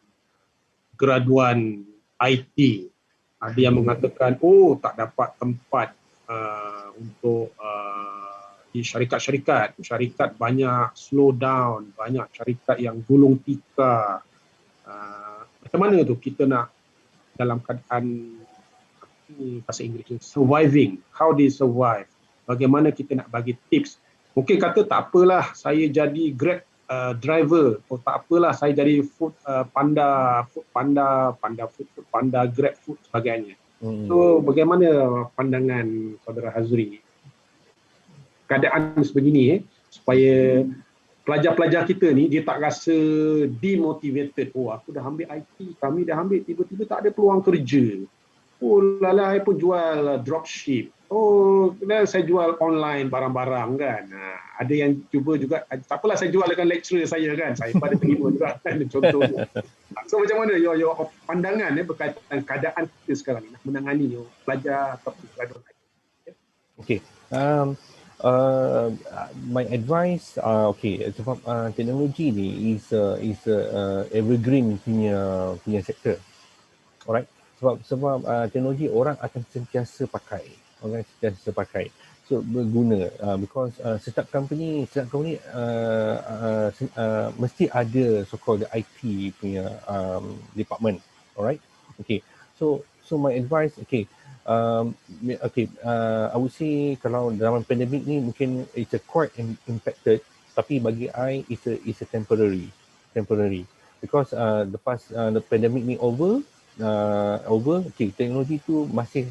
graduan IT? Ada yang mengatakan tak dapat tempat untuk di syarikat banyak slow down, banyak syarikat yang gulung tikar. Macam mana tu kita nak dalam keadaan bahasa Inggeris surviving, how they survive, bagaimana kita nak bagi tips. Mungkin kata tak apalah saya jadi Grab driver, tak apalah saya jadi food panda, Grab food sebagainya. So bagaimana pandangan saudara Hazri keadaan sebegini supaya pelajar-pelajar kita ni dia tak rasa demotivated. Oh, aku dah ambil IT, kami dah ambil, tiba-tiba tak ada peluang kerja. Oh lala, saya pun jual dropship. Oh, dan saya jual online barang-barang kan. Ada yang cuba juga, tak apalah saya jual dengan lecturer saya kan. Saya pada terima juga kan, contohnya. So macam mana your pandangan berkaitan keadaan kita sekarang ni nak menangani pelajar ataupun graduate IT? Okay. My advice, okay, sebab teknologi ni is evergreen punya sektor, alright. Sebab teknologi orang akan sentiasa pakai, so berguna, because setiap company mesti ada so-called IT punya department, alright. Okay, so my advice, okay, I would say kalau dalam pandemik ni mungkin it's a quite impacted, tapi bagi I it's a temporary, because the pandemic ni over, okay, teknologi tu masih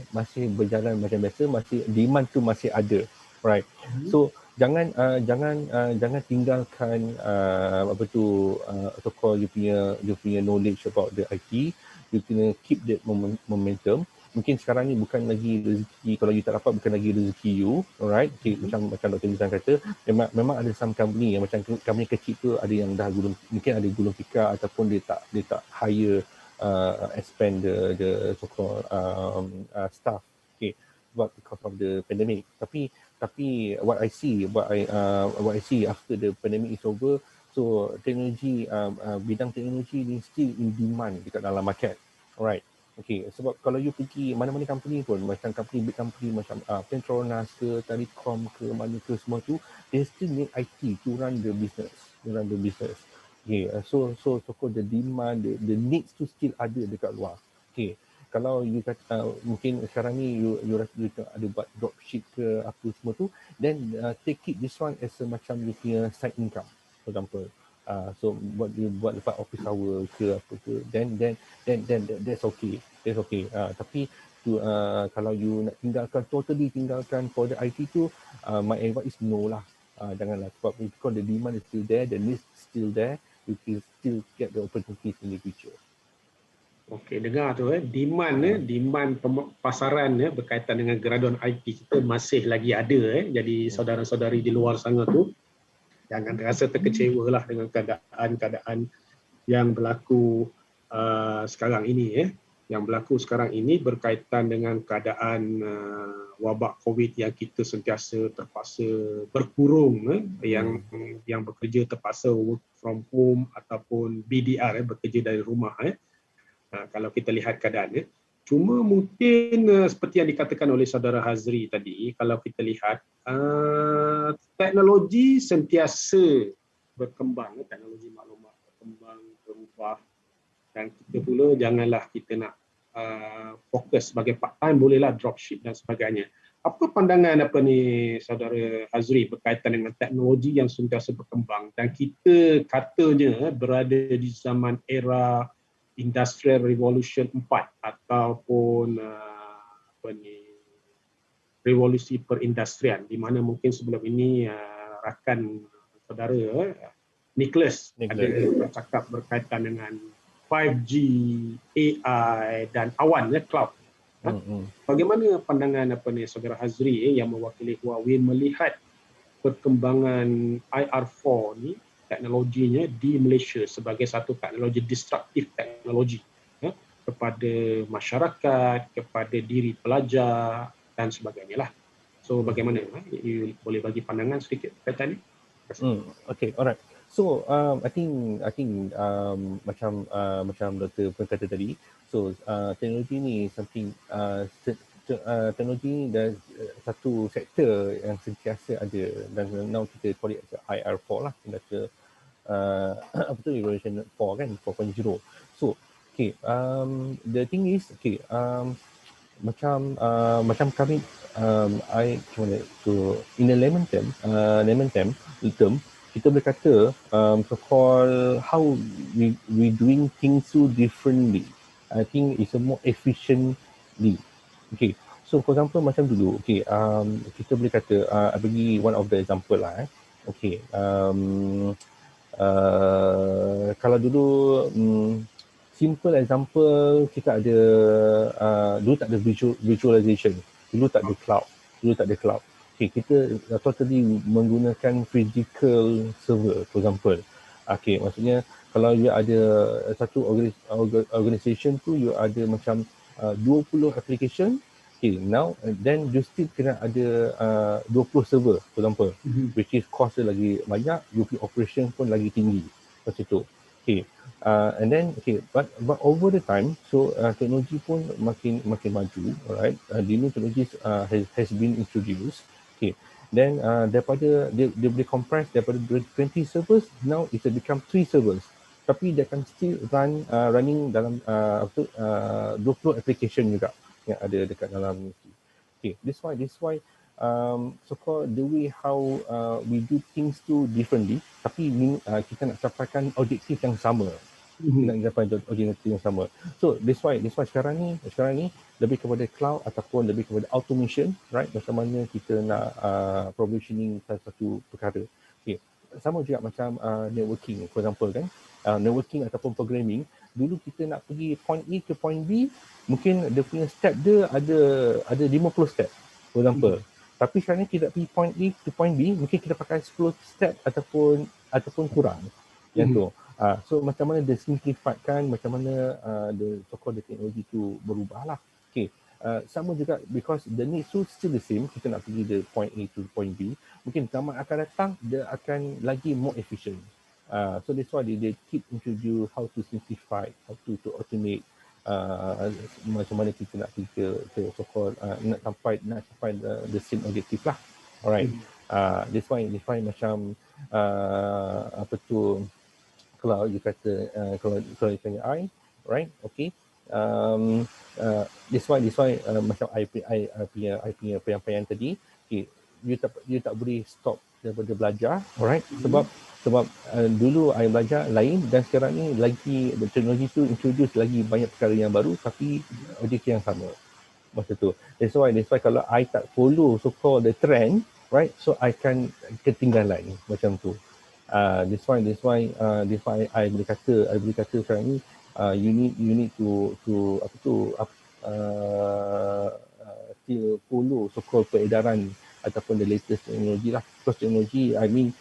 berjalan macam biasa, masih demand tu masih ada, right. So jangan tinggalkan apa tu so-called you punya knowledge about the IT. You kena keep that momentum. Mungkin sekarang ni bukan lagi rezeki, kalau you tak dapat bukan lagi rezeki you, alright. Okay, macam Dr. Nizam kata, memang ada some company yang macam company kecil tu ada yang dah mungkin ada gulung tikar ataupun dia tak hire expand the so-called staff, okay, because of the pandemic. Tapi what I see after the pandemic is over, so teknologi, bidang teknologi ni still in demand dekat dalam market, alright. Okay, sebab kalau you pergi mana-mana company pun, macam big company macam Petronas ke, Telekom ke, mana ke, semua tu, they still need IT to run the business. Okay, so the demand, the needs tu still ada dekat luar. Okay, kalau you kata mungkin sekarang ni you ada buat dropship ke apa semua tu, then take it this one as a macam you punya side income, for example. So buat lepas office hour ke apa ke, then that's okay. Tapi kalau you nak totally tinggalkan for the IT tu, my advice is no lah. Janganlah, sebab because the demand is still there, the need is still there, you can still get the opportunities in the future. Okey, dengar tu demand pasaran berkaitan dengan graduan IT kita masih lagi ada Jadi saudara-saudari di luar sana tu jangan rasa terkecewa lah dengan keadaan yang berlaku sekarang ini yang berlaku sekarang ini berkaitan dengan keadaan wabak COVID yang kita sentiasa terpaksa berkurung yang bekerja terpaksa work from home ataupun BDR bekerja dari rumah kalau kita lihat keadaan cuma mungkin seperti yang dikatakan oleh saudara Hazri tadi, kalau kita lihat teknologi sentiasa berkembang, teknologi maklumat berkembang, berubah, dan kita pula janganlah kita nak fokus sebagai part time, bolehlah dropship dan sebagainya. Apa pandangan saudara Hazri berkaitan dengan teknologi yang sentiasa berkembang dan kita katanya berada di zaman era Industrial Revolution 4 ataupun revolusi perindustrian, di mana mungkin sebelum ini rakan saudara Nicholas ada bercakap berkaitan dengan 5G, AI dan awan cloud. Bagaimana pandangan saudara Hazri yang mewakili Huawei melihat perkembangan IR4 ni, teknologinya di Malaysia sebagai satu teknologi disruptif teknologi kepada masyarakat, kepada diri pelajar dan sebagainya lah. So bagaimana? You boleh bagi pandangan sedikit kaitan ni? Okay, alright. So I think macam Dr. pun kata tadi, so teknologi ni something teknologi ni dah satu sektor yang sentiasa ada, dan now kita call it IR4 lah, kita apa tu, Revolution 4 kan, 4.0. So okay, the thing is okay, macam kami I to in a layman term kita berkata so-called how we doing things so differently. I think it's a more efficiently. Okay, so for example macam dulu, okay, kita boleh kata I bagi one of the example lah. Okay. Kalau dulu simple example, kita ada dulu tak ada visualization, dulu tak ada cloud. Okay, kita totally menggunakan physical server, for example. Okay, maksudnya kalau you ada satu organisation tu, you ada macam 20 application. Okay, now then you still kena ada 20 server, for example, which is cost dia lagi banyak, you punya operation pun lagi tinggi macam tu. Okay, and then but over the time, so teknologi pun makin maju, alright. The new technologies has been introduced. Okay, then daripada dia boleh compress daripada 20 servers, now it's become 3 servers, tapi dia akan still running dalam 20 application juga yang ada dekat dalam ni. Okay, this why so called the way how we do things tu differently, tapi kita nak capaikan objektif yang sama. Kita nak capai objektif yang sama. So this why sekarang ni lebih kepada cloud ataupun lebih kepada automation, right? Macam mana kita nak provisioning satu perkara. Okay, sama juga macam networking, for example kan. Networking ataupun programming, dulu kita nak pergi point A ke point B, mungkin dia punya step dia ada 50 step, for example. Tapi sekarang ni kita pergi point A to point B, mungkin kita pakai 10 step ataupun kurang. Yang tu. So macam mana dia simplifiedkan, macam mana the so-called teknologi tu berubah lah. Okay. Sama juga because the needs tu still the same, kita nak pergi the point A to point B, mungkin zaman akan datang dia akan lagi more efficient. So that's why they keep introduce how to simplify, how to automate, macam mana kita nak pergi ke so-called nak sampai the same objective lah. Alright. That's why macam apa tu, kalau you kata kalau you tanya I, right? Okay. This why macam I punya penyampaian tadi, okay, you tak boleh stop daripada belajar, alright? Sebab dulu I belajar lain dan sekarang ni lagi teknologi tu introduce lagi banyak perkara yang baru tapi objektif yang sama. Macam tu. That's why kalau I tak follow so-called the trend, right? So I can ketinggalan macam tu. That's why I boleh kata sekarang ni you need to still follow so-called peredaran ataupun the latest teknologi lah. Because teknologi, I mean,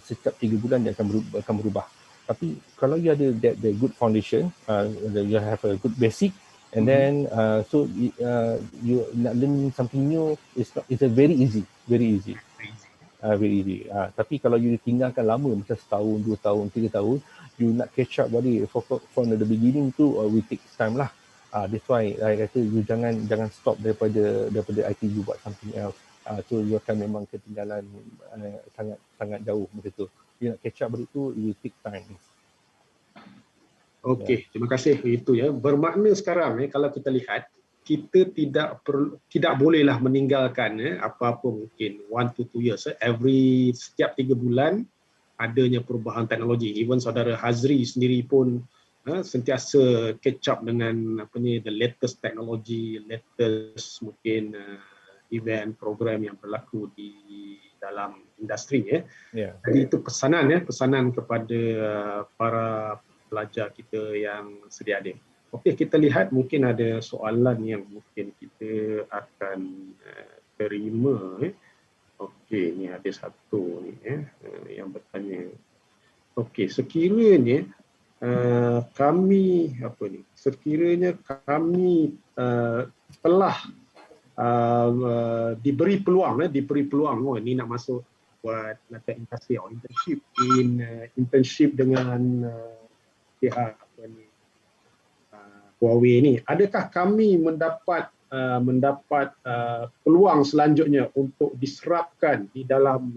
setiap 3 bulan dia akan berubah. Tapi kalau you ada the good foundation, you have a good basic, and then so you nak learn something new, it's a very easy. Very easy. Tapi kalau you tinggalkan lama, macam setahun, 2 tahun, 3 tahun, you nak catch up balik from the beginning tu, will take time lah. That's why I kata you jangan stop daripada IT, you buat something else. So you akan memang ketinggalan sangat jauh macam tu. You nak catch up balik tu, it will take time. Okey, terima kasih. Itu ya. Bermakna sekarang kalau kita lihat, kita tidak bolehlah meninggalkan apa-apa mungkin 1 to 2 years. Setiap 3 bulan adanya perubahan teknologi. Even saudara Hazri sendiri pun sentiasa catch up dengan the latest teknologi, latest mungkin event, program yang berlaku di dalam industri ya. Jadi itu pesanan kepada para pelajar kita yang sedia ada. Okey, kita lihat mungkin ada soalan yang mungkin kita akan terima. Okey, ni ada satu ni yang bertanya. Okey, sekiranya kami telah diberi peluang, ni nak masuk buat industri internship dengan pihak Huawei ni, adakah kami mendapat peluang selanjutnya untuk diserapkan di dalam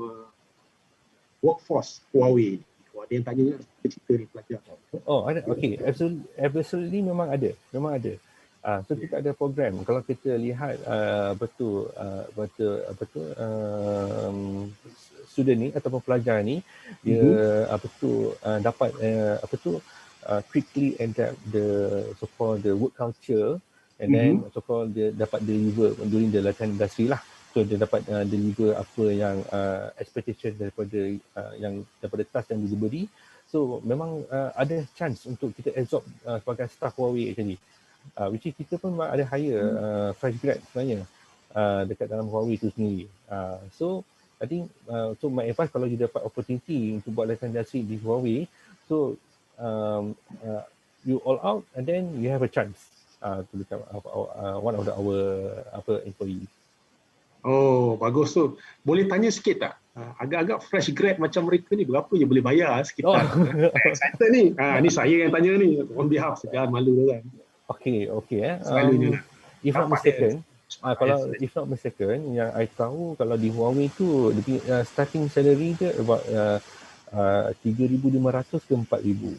workforce Huawei? Ada yang tanya cerita ni pelajar. Ada. Okey, absolutely memang ada. So kita ada program. Kalau kita lihat student ni ataupun pelajar ni, dia dapat quickly adapt the so-called the work culture, and then so-called dia dapat deliver during the latihan industri lah. So dia dapat deliver apa yang expectation daripada task yang delivery. So memang ada chance untuk kita absorb sebagai staff Huawei actually. Which is kita pun ada hire fresh grad sebenarnya dekat dalam Huawei tu sendiri. So I think so my advice kalau you dapat opportunity untuk buat rekomendasi di Huawei, so you all out and then you have a chance to become one of our employee. Oh, bagus tu. Boleh tanya sikit tak? Agak-agak fresh grad macam mereka ni berapa je boleh bayar sekitar? Excited ni. Ni saya yang tanya ni on behalf, jangan malu kan. Okay. Selalunya lah. If not mistaken, if not mistaken, yang I tahu kalau di Huawei tu starting salary dia about 3,500 ke 4,000.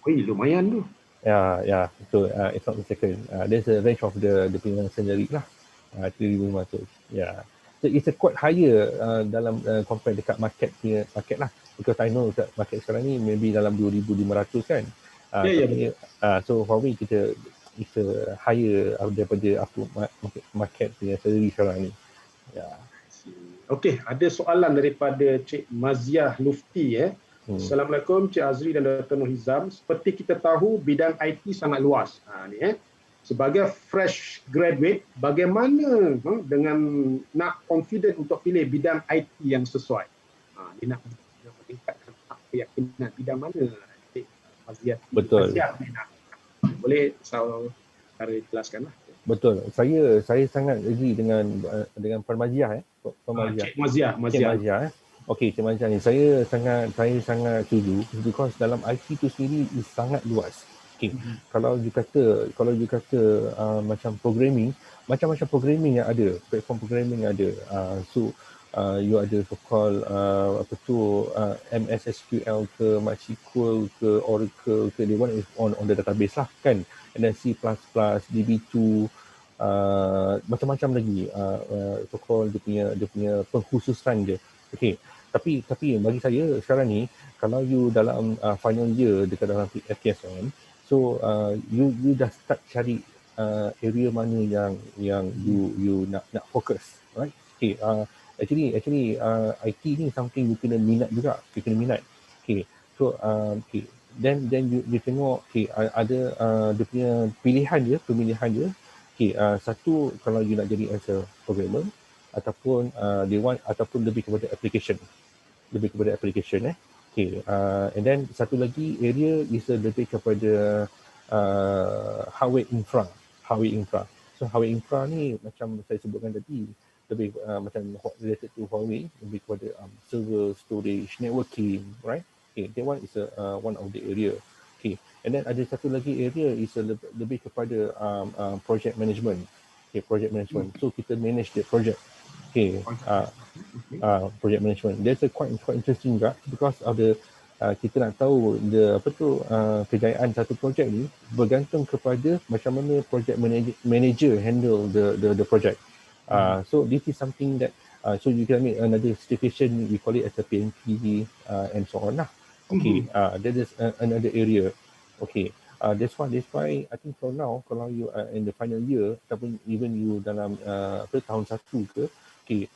Oi, lumayan tu. Ya, betul. If not mistaken, there's a range of the punya salary lah. 3,500. Yeah. So it's a quite higher dalam compare dekat market lah. Because I know dekat market sekarang ni maybe dalam 2,500 kan. Tapi so Huawei kita it's a higher daripada apa market punya salary sekarang ni. Yeah. Okey, ada soalan daripada Cik Maziah Lufti. Assalamualaikum Cik Azri dan Dr. Nur Hizam. Seperti kita tahu bidang IT sangat luas. Sebagai fresh graduate, bagaimana dengan nak confident untuk pilih bidang IT yang sesuai? Dia nak meningkatkan keyakinan bidang mana? Cik Maziah. Betul. Boleh cara jelaskan lah. Betul. Saya sangat agree dengan Permaziah Cik Maziah. Okey, Cik Maziah ni saya sangat setuju because dalam IT tu sendiri is sangat luas. Okey. Kalau you kata macam programming, macam-macam programming yang ada, platform programming yang ada. So you ada so-called MS SQL ke, MySQL ke, Oracle ke, the one is on the database lah kan. And then C++, DB2, macam-macam lagi so-called dia punya pengkhususan dia. Okay. Tapi bagi saya sekarang ni, kalau you dalam final year dekat dalam FKSM, so you dah start cari area mana yang you nak fokus, right? Okay. Actually IT ni something you kena minat juga, Okay. So okay. Then you tengok ada dia punya pemilihan dia. Okay, satu kalau you nak jadi as a programmer ataupun ataupun lebih kepada application. Okay, and then satu lagi area is lebih kepada hardware infra. So hardware infra ni macam saya sebutkan tadi, lebih macam related to Huawei, lebih kepada server, storage, networking, right? Okay, that one is one of the area. Okay, and then ada satu lagi area is lebih kepada project management. Okay, project management. So kita manage the project. Okay, project management. That's quite interesting juga because of the kita nak tahu kejayaan satu project ni bergantung kepada macam mana project manager handle the project. So this is something that so you can make another certification, we call it as a PMP and so on lah. Okay, that is another area. Okay, that's why I think for now kalau you are in the final year ataupun even you dalam tahun 1 ke, okay,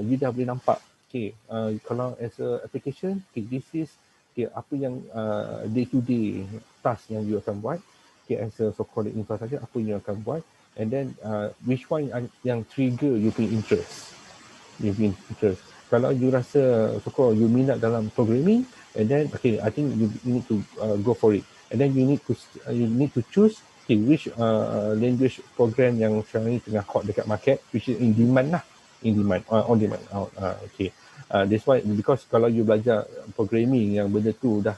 you dah boleh nampak, okay, kalau as a application, okay, this is apa yang day to day task yang you akan buat, okay, as a so-called infrastructure, apa yang you akan buat, and then which one yang trigger you punya interest. Kalau you rasa so-called you minat dalam programming, and then okay, I think you need to go for it, and then you need to choose which language program yang sekarang ni tengah hot dekat market, which is on demand. Okay, that's why because kalau you belajar programming yang benda tu dah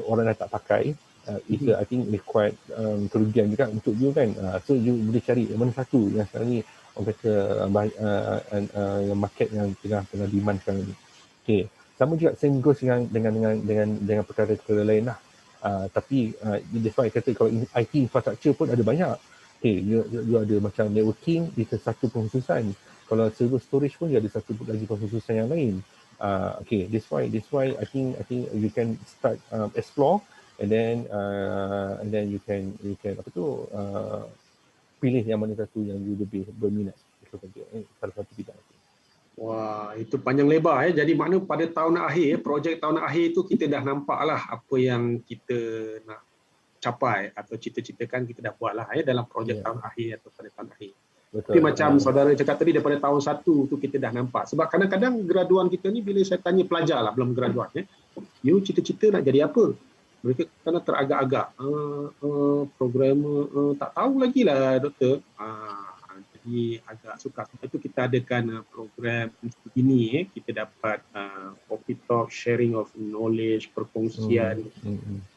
orang dah tak pakai, I think it's quite kerugian juga untuk you kan. So you boleh cari mana satu yang sekarang ni orang kata market yang tengah demand sekarang ni. Okay, sama juga same goes dengan perkara-perkara lain lah. Tapi that's why kata kalau IT infrastructure pun ada banyak. Okay, you ada macam networking, itu satu pengkhususan. Kalau server storage pun dia ada satu lagi pengkhususan yang lain. Okay, that's why I think you can start explore, and then you can pilih yang mana satu yang you lebih berminat salah satu bidang. Wah, itu panjang lebar ya. Jadi makna pada tahun akhir, projek tahun akhir itu kita dah nampaklah apa yang kita nak capai atau cita-citakan kita dah buatlah ya dalam projek Ya, tahun akhir atau pada tahun akhir. Tapi betul. macam saudara cakap tadi daripada tahun 1 tu kita dah nampak. Sebab kadang-kadang graduan kita ni bila saya tanya pelajar lah belum graduan ya, you cita-cita nak jadi apa? Mereka kena teragak-agak, programmer, tak tahu lagi lah doktor. Jadi agak sukar. Sebab itu kita adakan program ini, kita dapat coffee talk, sharing of knowledge, perkongsian,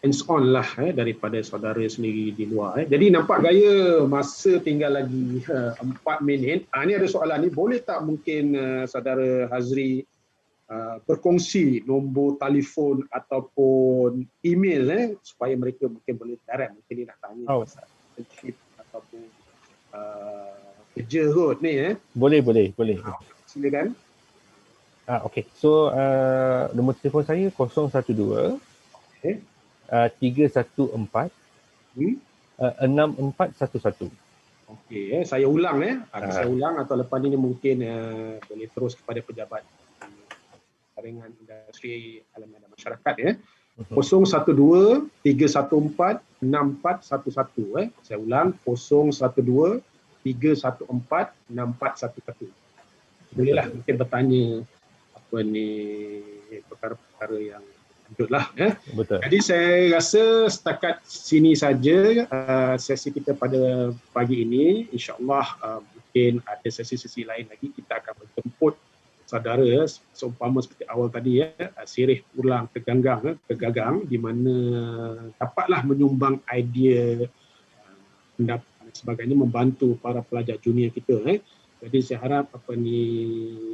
hands on lah daripada saudara sendiri di luar. Jadi nampak gaya masa tinggal lagi 4 minit. Ini ada soalan ni, boleh tak mungkin saudara Hazri berkongsi nombor telefon ataupun email supaya mereka mungkin boleh direct, mungkin dia nak tanya pasal internship ataupun kerja kot ni Boleh. silakan. Okay. So nombor telefon saya 012 Okay. 314 6411. Okey, saya ulang saya ulang atau lepas ni mungkin boleh terus kepada pejabat jaringan industri elemen dan masyarakat 012 314 6411 saya ulang 012 314 6411. Bolehlah mungkin bertanya apa ni perkara-perkara yang lanjutlah Betul. Jadi saya rasa setakat sini saja sesi kita pada pagi ini. InsyaAllah mungkin ada sesi-sesi lain lagi kita akan menjemput saudara seumpama seperti awal tadi sirih ulang ke gagang di mana dapatlah menyumbang idea pendapat dan sebagainya membantu para pelajar junior kita. Jadi saya harap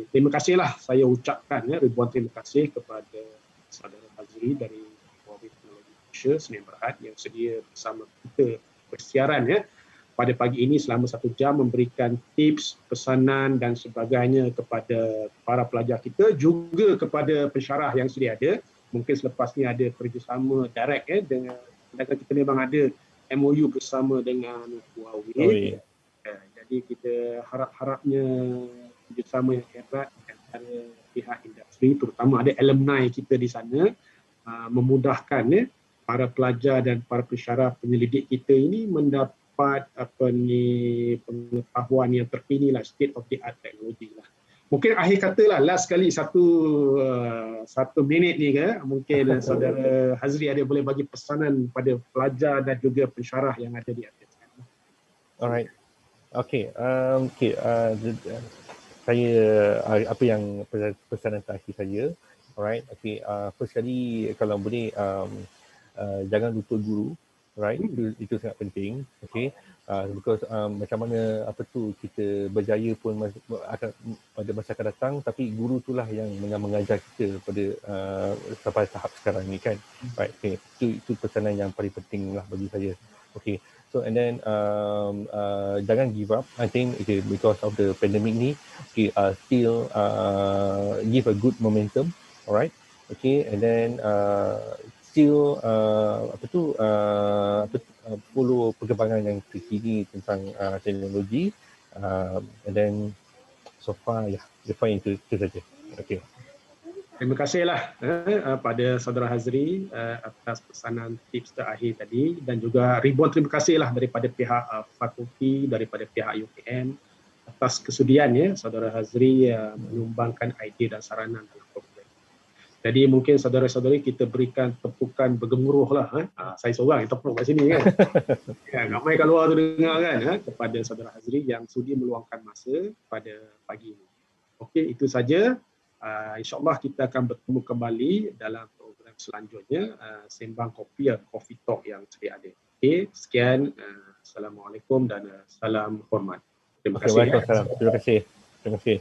terima kasihlah saya ucapkan ribuan terima kasih kepada saudara Hazri dari Huawei Teknologi Malaysia Senin Berhad yang sedia bersama kita bersiaran pada pagi ini selama 1 jam memberikan tips, pesanan dan sebagainya kepada para pelajar kita, juga kepada pensyarah yang sedia ada. Mungkin selepas ni ada kerjasama direct dengan kita memang ada MOU bersama dengan Huawei. Jadi kita harap-harapnya kerjasama yang erat antara pihak industri, terutama ada alumni kita di sana, memudahkan para pelajar dan para pensyarah penyelidik kita ini mendapat pengetahuan yang terkini lah, state of the art teknologi lah. Mungkin akhir kata lah, last kali satu minit ni mungkin saudara Hazri ada boleh bagi pesanan pada pelajar dan juga pensyarah yang ada di atas. Alright. Okay. Saya apa yang pesanan terakhir saya. Alright. Okay. First kali kalau boleh jangan lupa guru. Right, itu sangat penting. Okay, because macam mana kita berjaya pun akan pada masa akan datang, tapi guru itulah yang mengajar kita pada sampai tahap sekarang ni kan. Right, okay. Itu pesanan yang paling penting lah bagi saya. Okay, so and then jangan give up. I think because of the pandemic ni, still give a good momentum. Alright, okay, and then still follow perkembangan yang terkini tentang teknologi, and then so far itu saja. Okay. Terima kasihlah pada saudara Hazri atas pesanan tips terakhir tadi, dan juga ribuan terima kasihlah daripada pihak fakulti, daripada pihak UKM atas kesudian saudara Hazri menyumbangkan idea dan saranan dalam program. Jadi mungkin saudara-saudari kita berikan tepukan bergemuruh lah. Saya seorang yang tepuk kat sini ramai kat luar tu dengar kepada saudara Hazri yang sudi meluangkan masa pada pagi ini. Okey, itu saja. InsyaAllah kita akan bertemu kembali dalam program selanjutnya, Sembang Kopi, Coffee Talk yang sedia ada. Okey, sekian. Assalamualaikum dan salam hormat. Terima kasih. Waalaikumsalam. Terima kasih.